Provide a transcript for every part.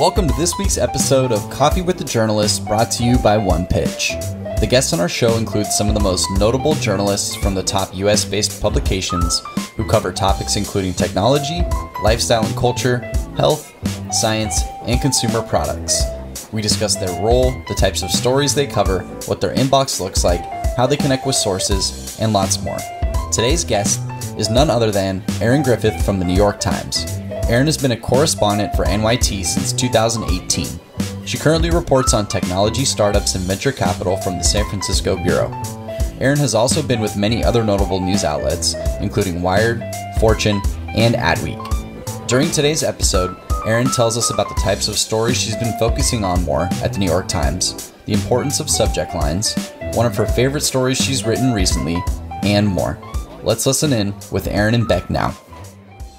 Welcome to this week's episode of Coffee with the Journalist, brought to you by One Pitch. The guests on our show include some of the most notable journalists from the top US-based publications who cover topics including technology, lifestyle and culture, health, science, and consumer products. We discuss their role, the types of stories they cover, what their inbox looks like, how they connect with sources, and lots more. Today's guest is none other than Erin Griffith from the New York Times. Erin has been a correspondent for NYT since 2018. She currently reports on technology startups and venture capital from the San Francisco Bureau. Erin has also been with many other notable news outlets, including Wired, Fortune, and Adweek. During today's episode, Erin tells us about the types of stories she's been focusing on more at the New York Times, the importance of subject lines, one of her favorite stories she's written recently, and more. Let's listen in with Erin and Beck now.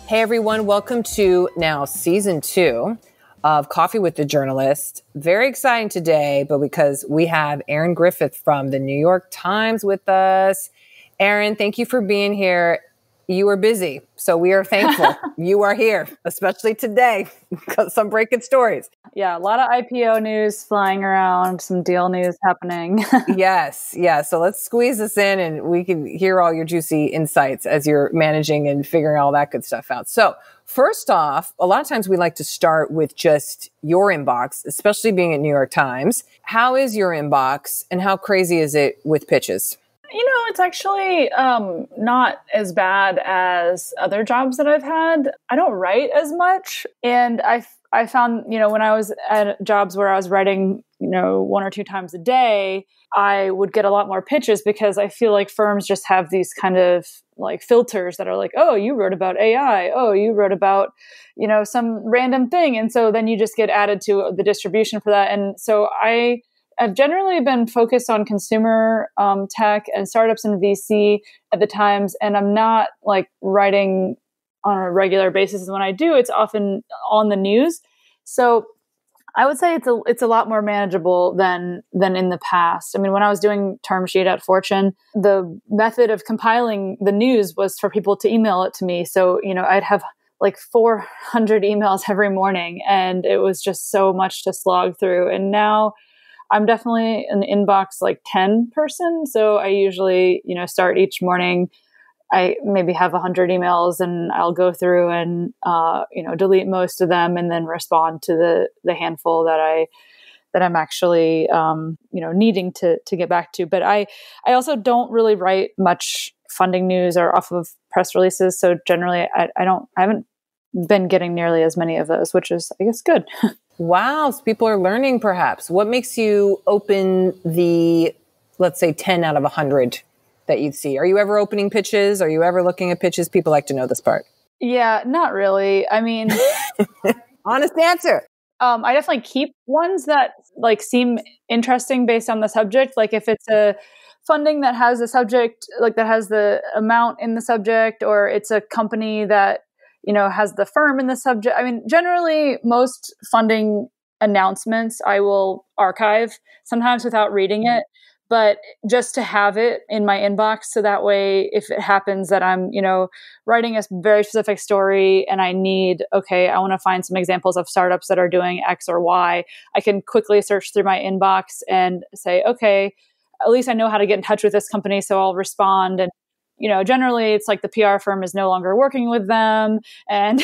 Hey everyone, welcome to now season 2 of Coffee with the Journalist. Very exciting today, but because we have Erin Griffith from the New York Times with us. Erin, thank you for being here. You were busy, so we are thankful you are here, especially today, because some breaking stories. Yeah, a lot of IPO news flying around, some deal news happening. Yes. So let's squeeze this in and we can hear all your juicy insights as you're managing and figuring all that good stuff out. So first off, a lot of times we like to start with just your inbox, especially being at New York Times. How is your inbox and how crazy is it with pitches? You know, it's actually not as bad as other jobs that I've had. I don't write as much. And I found, when I was at jobs where I was writing, 1 or 2 times a day, I would get a lot more pitches because I feel like firms just have these kind of like filters that are like, oh, you wrote about AI. Oh, you wrote about, some random thing. And so then you just get added to the distribution for that. And so I've generally been focused on consumer tech and startups and VC at the Times, and I'm not like writing on a regular basis. And when I do, it's often on the news. So I would say it's a lot more manageable than in the past. I mean, when I was doing term sheet at Fortune, the method of compiling the news was for people to email it to me. So, I'd have like 400 emails every morning, and it was just so much to slog through. And now I'm definitely an inbox like 10 person. So I usually, start each morning. I maybe have 100 emails and I'll go through and, delete most of them and then respond to the handful that I'm actually, needing to get back to. But I also don't really write much funding news or off of press releases. So generally I haven't been getting nearly as many of those, which is, I guess, good. Wow. So people are learning perhaps. What makes you open the, let's say 10 out of 100 that you'd see? Are you ever opening pitches? Are you ever looking at pitches? People like to know this part. Yeah, not really. I mean, honest answer. I definitely keep ones that like seem interesting based on the subject. Like if it's a funding that has a subject, like that has the amount in the subject, or it's a company that has the firm in the subject. I mean, generally, most funding announcements I will archive, sometimes without reading it, but just to have it in my inbox. So that way, if it happens that I'm, writing a very specific story and I want to find some examples of startups that are doing X or Y, I can quickly search through my inbox and say, okay, at least I know how to get in touch with this company. So I'll respond. And generally it's like the PR firm is no longer working with them. And,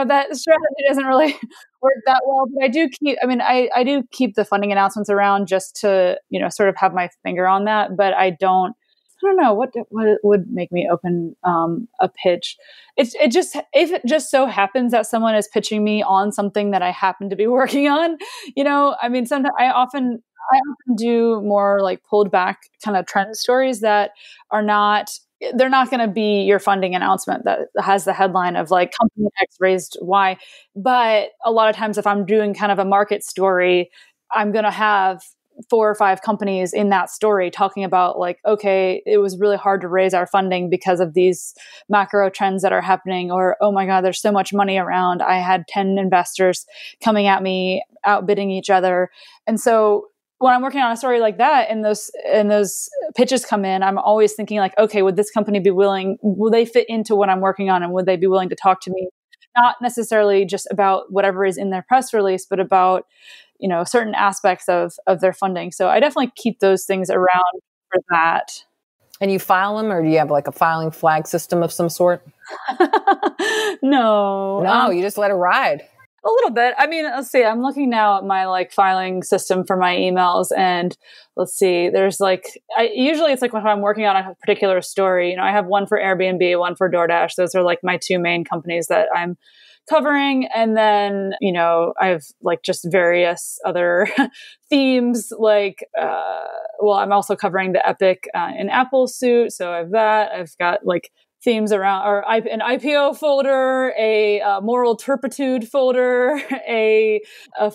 that strategy doesn't really work that well. But I do keep the funding announcements around just to, sort of have my finger on that. But I don't know what would make me open a pitch. If it just so happens that someone is pitching me on something that I happen to be working on, sometimes I often do more like pulled back kind of trend stories that they're not going to be your funding announcement that has the headline of like company X raised Y. But a lot of times if I'm doing kind of a market story, I'm going to have 4 or 5 companies in that story talking about like, okay, it was really hard to raise our funding because of these macro trends that are happening, or, oh my God, there's so much money around. I had 10 investors coming at me, outbidding each other. And so when I'm working on a story like that and those pitches come in, I'm always thinking like, okay, would this company will they fit into what I'm working on, and would they be willing to talk to me not necessarily just about whatever is in their press release, but about, certain aspects of their funding. So I definitely keep those things around for that. And you file them, or do you have like a filing flag system of some sort? No, you just let it ride. A little bit. I mean, let's see. I'm looking now at my like filing system for my emails, and let's see. There's usually it's like when I'm working on a particular story. I have one for Airbnb, one for DoorDash. Those are like my two main companies that I'm covering, and then I have like just various other themes. Like, I'm also covering the Epic and Apple suit, so I have that. I've got like themes around, or an IPO folder, a moral turpitude folder, a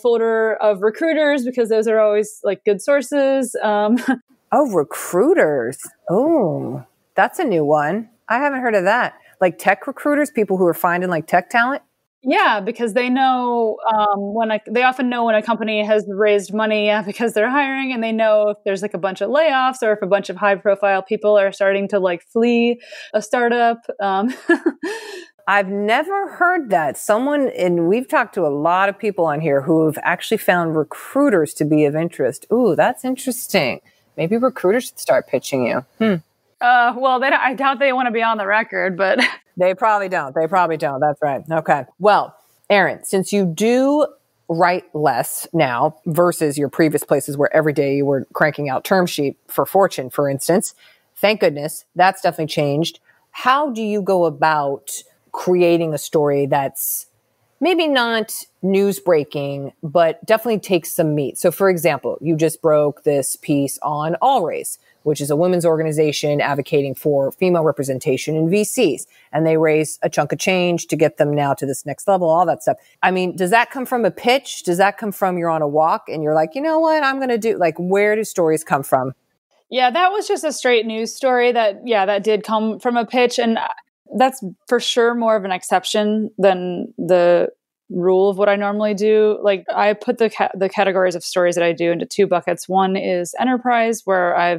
folder of recruiters, because those are always like good sources. Oh, recruiters. Oh, that's a new one. I haven't heard of that. Like tech recruiters, people who are finding like tech talent. Yeah, because they know they often know when a company has raised money because they're hiring, and they know if there's like a bunch of layoffs or if a bunch of high profile people are starting to like flee a startup. I've never heard that. And we've talked to a lot of people on here who have actually found recruiters to be of interest. Ooh, that's interesting. Maybe recruiters should start pitching you. I doubt they want to be on the record, but They probably don't. That's right. Okay. Well, Erin, since you do write less now versus your previous places where every day you were cranking out term sheet for Fortune, for instance, thank goodness that's definitely changed. How do you go about creating a story that's maybe not news breaking, but definitely takes some meat? So for example, you just broke this piece on All Race, which is a women's organization advocating for female representation in VCs. And they raise a chunk of change to get them now to this next level, all that stuff. I mean, does that come from a pitch? Does that come from you're on a walk and you're like, you know what, I'm going to do, like, where do stories come from? Yeah, that was just a straight news story that did come from a pitch. And that's for sure more of an exception than the rule of what I normally do. Like, I put the categories of stories that I do into two buckets. One is enterprise, where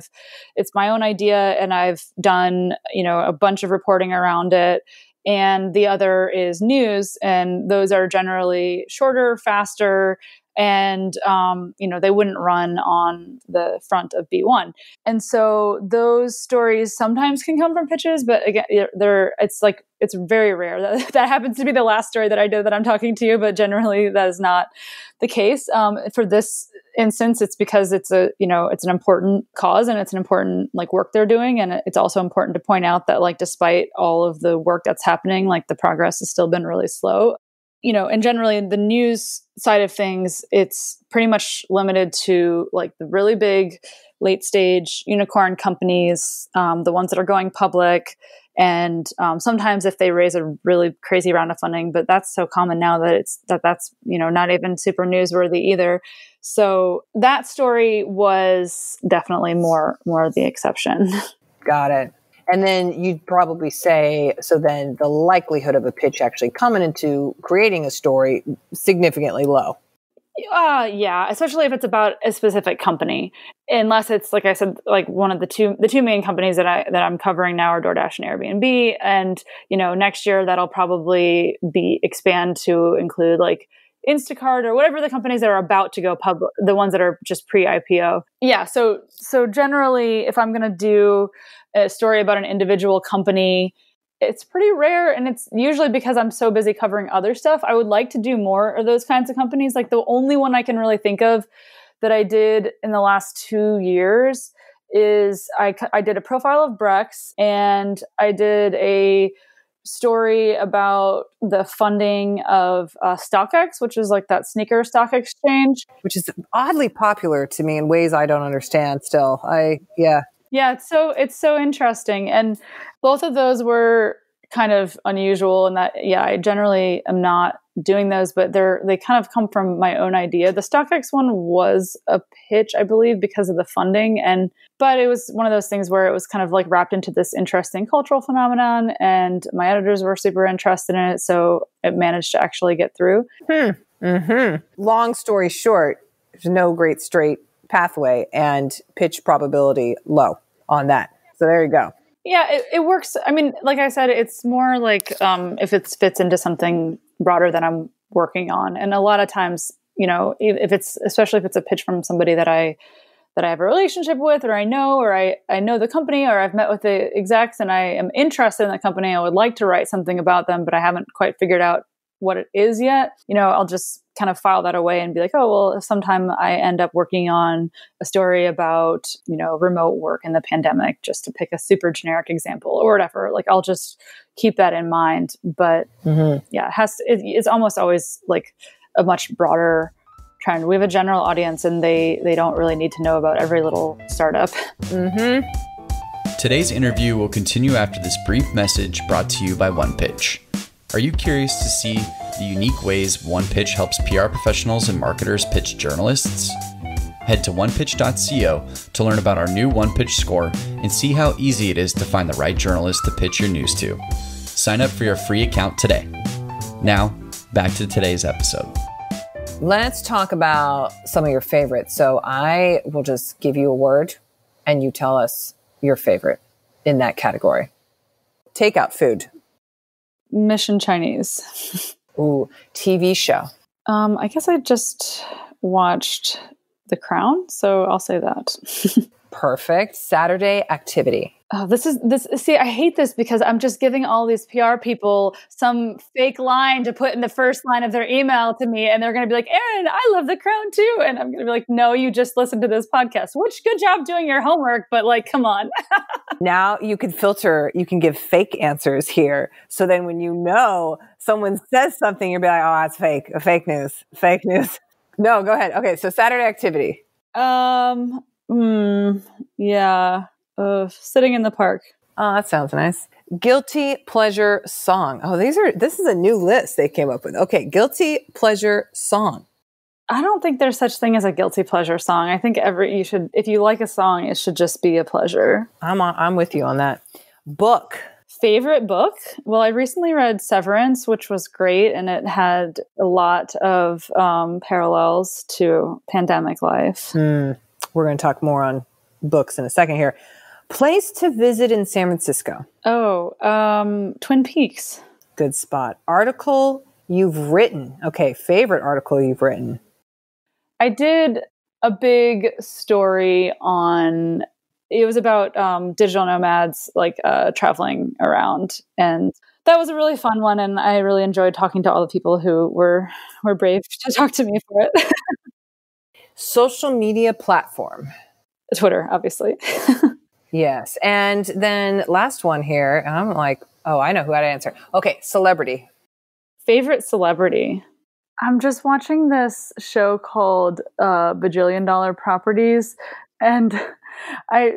it's my own idea and I've done, a bunch of reporting around it. And the other is news. And those are generally shorter, faster, and, they wouldn't run on the front of B1. And so those stories sometimes can come from pitches, but again, it's very rare. That happens to be the last story that I did that I'm talking to you, but generally that is not the case. For this instance, it's because it's it's an important cause and it's an important like work they're doing. And it's also important to point out that like, despite all of the work that's happening, like the progress has still been really slow. And generally the news side of things, it's pretty much limited to like the really big late stage unicorn companies, the ones that are going public. And sometimes if they raise a really crazy round of funding, but that's so common now that that's not even super newsworthy either. So that story was definitely more the exception. Got it. And then you'd probably say, so then the likelihood of a pitch actually coming into creating a story significantly low. Yeah, especially if it's about a specific company, unless it's like I said, like one of the two main companies that I'm covering now are DoorDash and Airbnb, and next year that'll probably expand to include like Instacart or whatever the companies that are about to go public, the ones that are just pre-IPO. Yeah, so generally, if I'm going to do a story about an individual company, it's pretty rare, and it's usually because I'm so busy covering other stuff. I would like to do more of those kinds of companies. Like the only one I can really think of that I did in the last 2 years is I did a profile of Brex, and I did a story about the funding of StockX, which is like that sneaker stock exchange, which is oddly popular to me in ways I don't understand still. Yeah, it's so interesting. And both of those were kind of unusual in that, I generally am not doing those, but they kind of come from my own idea. The StockX one was a pitch, I believe, because of the funding. But it was one of those things where it was kind of like wrapped into this interesting cultural phenomenon, and my editors were super interested in it. So it managed to actually get through. Long story short, there's no great straight pathway and pitch probability low on that. So there you go. Yeah, it works. I mean, like I said, it's more like if it fits into something broader than I'm working on. And a lot of times, especially if it's a pitch from somebody that I have a relationship with, or I know the company, or I've met with the execs and I am interested in the company, I would like to write something about them, but I haven't quite figured out what it is yet. I'll just kind of file that away and be like, oh, well, if sometime I end up working on a story about, remote work in the pandemic, just to pick a super generic example or whatever, like I'll just keep that in mind. But yeah, it's almost always like a much broader trend. We have a general audience and they don't really need to know about every little startup. Today's interview will continue after this brief message brought to you by OnePitch. Are you curious to see the unique ways OnePitch helps PR professionals and marketers pitch journalists? Head to onepitch.co to learn about our new OnePitch score and see how easy it is to find the right journalist to pitch your news to. Sign up for your free account today. Now, back to today's episode. Let's talk about some of your favorites. So I will just give you a word and you tell us your favorite in that category. Takeout food. Mission Chinese. Ooh, TV show. I guess I just watched The Crown, so I'll say that. Perfect. Saturday activity. Oh, this. See, I hate this because I'm just giving all these PR people some fake line to put in the first line of their email to me. And they're going to be like, Erin, I love The Crown too. And I'm going to be like, no, you just listened to this podcast, which good job doing your homework. But like, come on. Now you can filter, you can give fake answers here. So then when someone says something, you'll be like, oh, that's fake, fake news. No, go ahead. Okay. So Saturday activity. Yeah. Sitting in the park. Oh, that sounds nice. Guilty pleasure song. Oh, this is a new list they came up with. Okay. Guilty pleasure song. I don't think there's such thing as a guilty pleasure song. I think if you like a song, it should just be a pleasure. I'm with you on that. Book. Favorite book? Well, I recently read Severance, which was great. And it had a lot of parallels to pandemic life. We're going to talk more on books in a second here. Place to visit in San Francisco. Oh, Twin Peaks. Good spot. Article you've written. Okay, favorite article you've written. I did a big story it was about digital nomads, like traveling around. And that was a really fun one. And I really enjoyed talking to all the people who were brave to talk to me for it. Social media platform. Twitter, obviously. Yes. And then last one here. And I'm like, oh, I know who I'd answer. Okay, celebrity. Favorite celebrity. I'm just watching this show called Bajillion Dollar Properties. And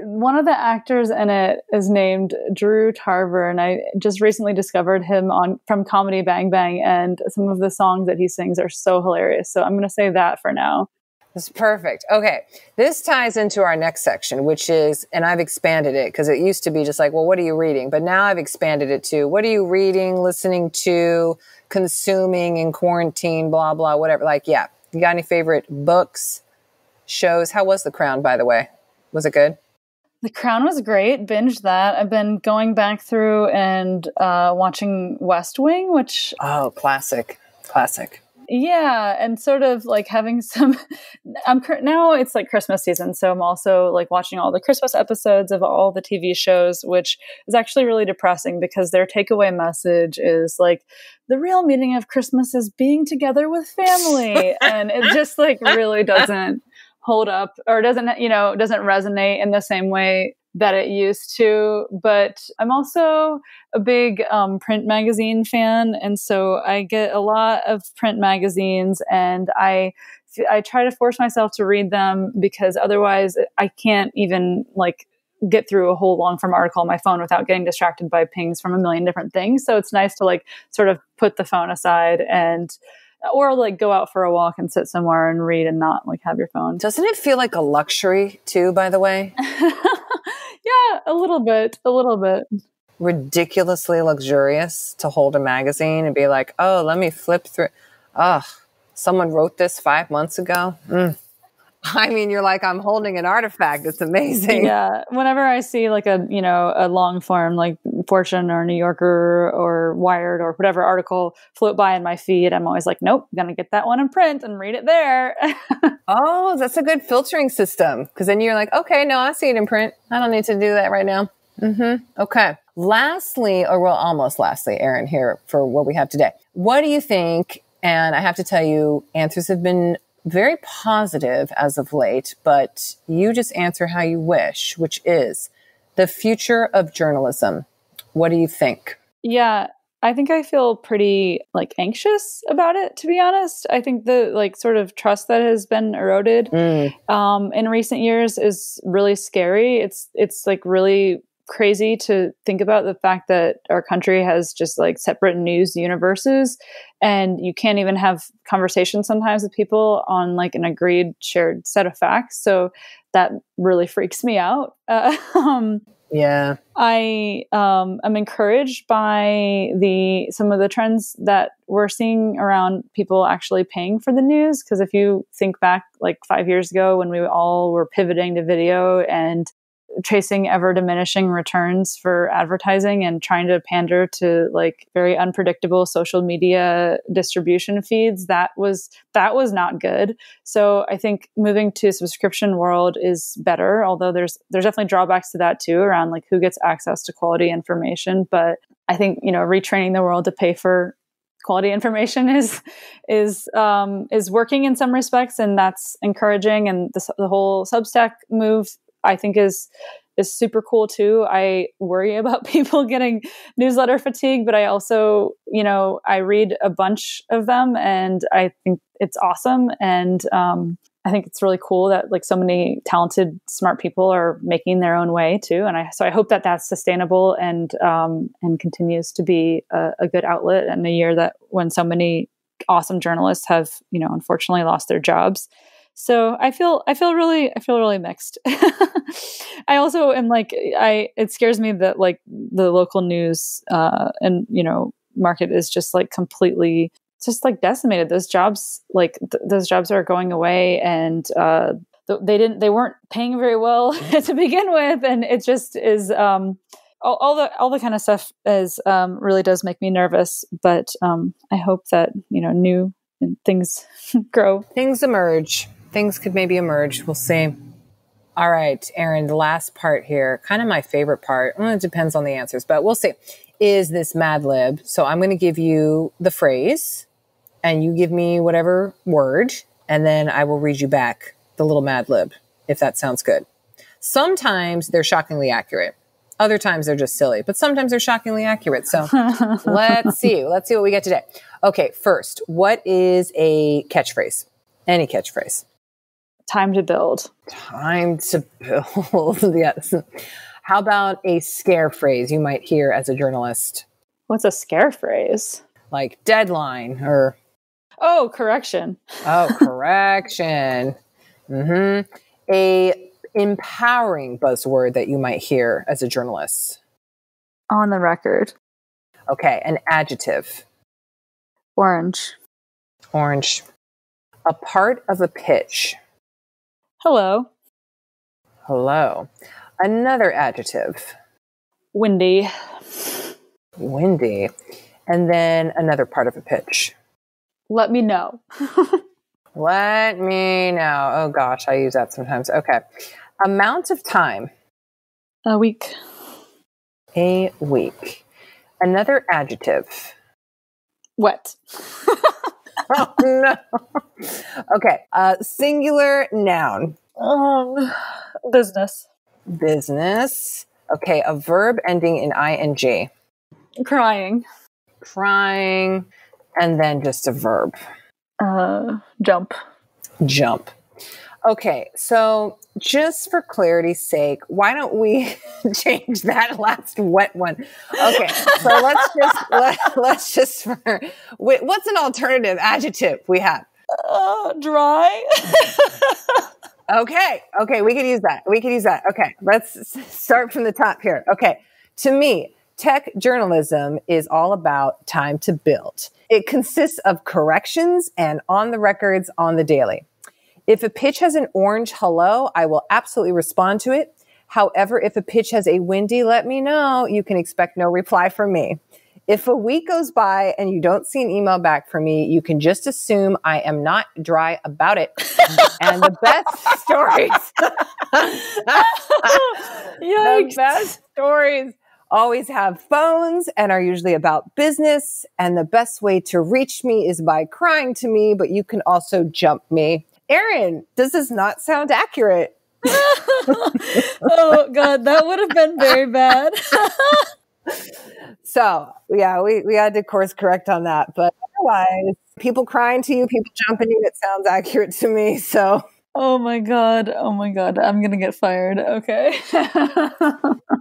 one of the actors in it is named Drew Tarver. And I just recently discovered him from Comedy Bang Bang. And some of the songs that he sings are so hilarious. So I'm going to say that for now. That's perfect. Okay. This ties into our next section, which is, and I've expanded it because it used to be just like, well, what are you reading? But now I've expanded it to, what are you reading, listening to, consuming in quarantine, blah, blah, whatever. Like, yeah. You got any favorite books, shows? How was The Crown, by the way? Was it good? The Crown was great. Binged that. I've been going back through and watching West Wing, which... Oh, classic. Yeah, and sort of like having some. Now it's like Christmas season, so I'm also like watching all the Christmas episodes of all the TV shows, which is actually really depressing because their takeaway message is like the real meaning of Christmas is being together with family, and it just like really doesn't hold up or doesn't resonate in the same way that it used to. But I'm also a big print magazine fan. And so I get a lot of print magazines and I try to force myself to read them because otherwise I can't even like get through a whole long form article on my phone without getting distracted by pings from a million different things. So it's nice to like sort of put the phone aside or like go out for a walk and sit somewhere and read and not like have your phone. Doesn't it feel like a luxury too, by the way? Yeah, a little bit. Ridiculously luxurious to hold a magazine and be like, oh, let me flip through. Oh, someone wrote this 5 months ago. I mean, you're like, I'm holding an artifact. It's amazing. Yeah. Whenever I see like a long form, like Fortune or New Yorker or Wired or whatever article float by in my feed, I'm always like, nope, I'm going to get that one in print and read it there. Oh, that's a good filtering system. Because then you're like, okay, no, I see it in print. I don't need to do that right now. Okay. Lastly, or well, almost lastly, Erin, here for what we have today. What do you think? And I have to tell you, answers have been very positive as of late, but you just answer how you wish, which is the future of journalism. What do you think? Yeah, I think I feel pretty anxious about it, to be honest. I think the sort of trust that has been eroded in recent years is really scary. It's really crazy to think about the fact that our country has just separate news universes, and you can't even have conversations sometimes with people on an agreed shared set of facts. So that really freaks me out. Yeah. I am encouraged by some of the trends that we're seeing around people actually paying for the news. Because if you think back 5 years ago when we all were pivoting to video and chasing ever diminishing returns for advertising and trying to pander to very unpredictable social media distribution feeds, that was not good. So I think moving to a subscription world is better, although there's definitely drawbacks to that too, around who gets access to quality information. But I think retraining the world to pay for quality information is working in some respects, and that's encouraging. And the whole Substack move, I think, is super cool too. I worry about people getting newsletter fatigue, but I also, I read a bunch of them and I think it's awesome. And I think it's really cool that so many talented, smart people are making their own way too. And so I hope that that's sustainable and continues to be a good outlet in a year that when so many awesome journalists have, unfortunately lost their jobs. So I feel really mixed. I also am it scares me that the local news and market is just completely just decimated. Those jobs those jobs are going away, and they weren't paying very well to begin with, and it just is all the kind of stuff is really does make me nervous. But I hope that new things grow, things emerge. Things could maybe emerge. We'll see. All right, Erin, the last part here, kind of my favorite part. Well, it depends on the answers, but we'll see. Is this Mad Lib? So I'm going to give you the phrase and you give me whatever word, and then I will read you back the little Mad Lib, if that sounds good. Sometimes they're shockingly accurate. Other times they're just silly, but sometimes they're shockingly accurate. So let's see. Let's see what we get today. Okay, first, what is a catchphrase? Any catchphrase. Time to build. Time to build. Yes. How about a scare phrase you might hear as a journalist? What's a scare phrase? Like deadline or... Oh, correction. Oh, correction. Mm-hmm. A empowering buzzword that you might hear as a journalist. On the record. Okay. An adjective. Orange. Orange. A part of a pitch. Hello. Hello. Another adjective. Windy. Windy. And then another part of a pitch. Let me know. Let me know. Oh gosh, I use that sometimes. Okay. Amount of time. A week. A week. Another adjective. Wet. Oh, no. Okay. Singular noun. Business. Business. Okay. A verb ending in ing. Crying. Crying. And then just a verb. Jump. Jump. Okay. So just for clarity's sake, why don't we change that last wet one? Okay. So let's just what's an alternative adjective we have? Dry. Okay. We could use that. Okay. Let's start from the top here. Okay. To me, tech journalism is all about time to build. It consists of corrections and on the records on the daily. If a pitch has an orange hello, I will absolutely respond to it. However, if a pitch has a windy, let me know. You can expect no reply from me. If a week goes by and you don't see an email back from me, you can just assume I am not dry about it. And the best stories, the best stories always have phones and are usually about business. And the best way to reach me is by crying to me, but you can also jump me. Erin, does this not sound accurate? Oh, God, that would have been very bad. So, yeah, we had to course correct on that. But otherwise, people crying to you, people jumping you, it sounds accurate to me. So, oh my God. I'm going to get fired. Okay.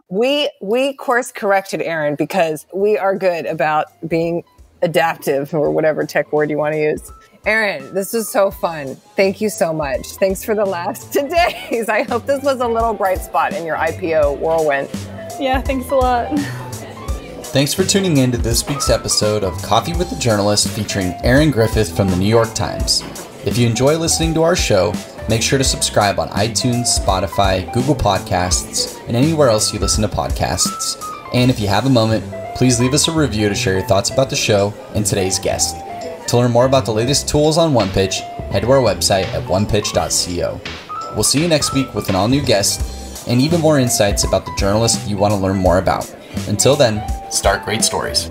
we course corrected Erin because we are good about being adaptive, or whatever tech word you want to use. Erin, this was so fun. Thank you so much. Thanks for the last 2 days. I hope this was a little bright spot in your IPO whirlwind. Yeah, thanks a lot. Thanks for tuning in to this week's episode of Coffee with the Journalist featuring Erin Griffith from the New York Times. If you enjoy listening to our show, make sure to subscribe on iTunes, Spotify, Google Podcasts, and anywhere else you listen to podcasts. And if you have a moment, please leave us a review to share your thoughts about the show and today's guest. To learn more about the latest tools on OnePitch, head to our website at onepitch.co. We'll see you next week with an all-new guest and even more insights about the journalist you want to learn more about. Until then, start great stories.